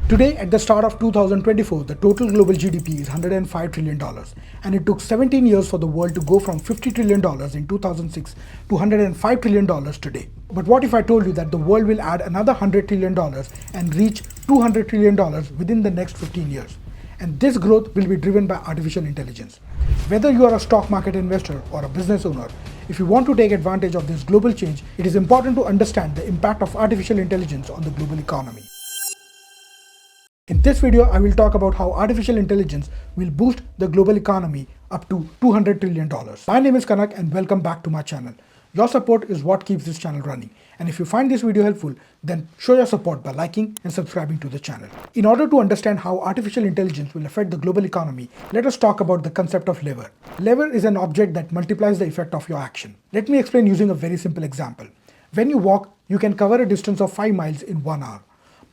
Today, at the start of 2024, the total global GDP is $105 trillion, and it took 17 years for the world to go from $50 trillion in 2006 to $105 trillion today. But what if I told you that the world will add another $100 trillion and reach $200 trillion within the next 15 years? And this growth will be driven by artificial intelligence. Whether you are a stock market investor or a business owner, if you want to take advantage of this global change, it is important to understand the impact of artificial intelligence on the global economy. In this video, I will talk about how artificial intelligence will boost the global economy up to $200 trillion. My name is Kanak and welcome back to my channel. Your support is what keeps this channel running. And if you find this video helpful, then show your support by liking and subscribing to the channel. In order to understand how artificial intelligence will affect the global economy, let us talk about the concept of lever. Lever is an object that multiplies the effect of your action. Let me explain using a very simple example. When you walk, you can cover a distance of 5 miles in 1 hour.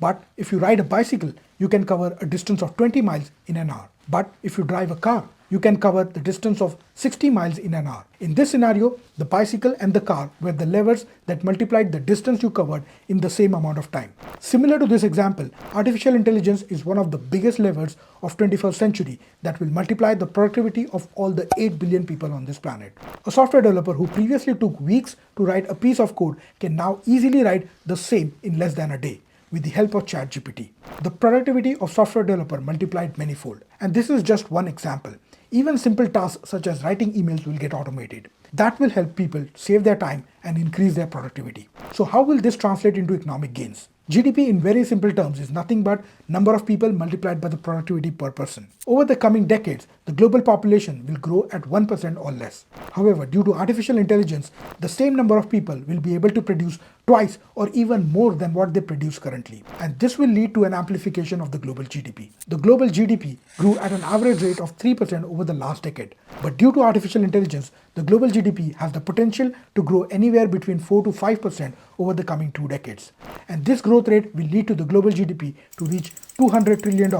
But if you ride a bicycle, you can cover a distance of 20 miles in an hour. But if you drive a car, you can cover the distance of 60 miles in an hour. In this scenario, the bicycle and the car were the levers that multiplied the distance you covered in the same amount of time. Similar to this example, artificial intelligence is one of the biggest levers of 21st century that will multiply the productivity of all the 8 billion people on this planet. A software developer who previously took weeks to write a piece of code can now easily write the same in less than a day with the help of ChatGPT. The productivity of software developer multiplied manifold. And this is just one example. Even simple tasks such as writing emails will get automated. That will help people save their time and increase their productivity. So how will this translate into economic gains? GDP in very simple terms is nothing but number of people multiplied by the productivity per person. Over the coming decades, the global population will grow at 1% or less. However, due to artificial intelligence, the same number of people will be able to produce twice or even more than what they produce currently. And this will lead to an amplification of the global GDP. The global GDP grew at an average rate of 3% over the last decade. But due to artificial intelligence, the global GDP has the potential to grow anywhere between 4 to 5% over the coming 2 decades. And this growth rate will lead to the global GDP to reach $200 trillion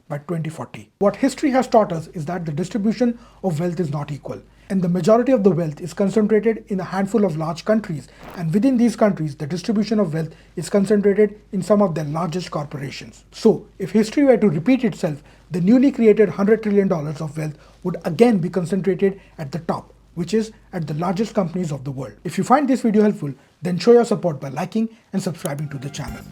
by 2040. What history has taught us is that the distribution of wealth is not equal, and the majority of the wealth is concentrated in a handful of large countries, and within these countries, the distribution of wealth is concentrated in some of their largest corporations. So, if history were to repeat itself, the newly created $100 trillion of wealth would again be concentrated at the top, which is at the largest companies of the world. If you find this video helpful, then show your support by liking and subscribing to the channel.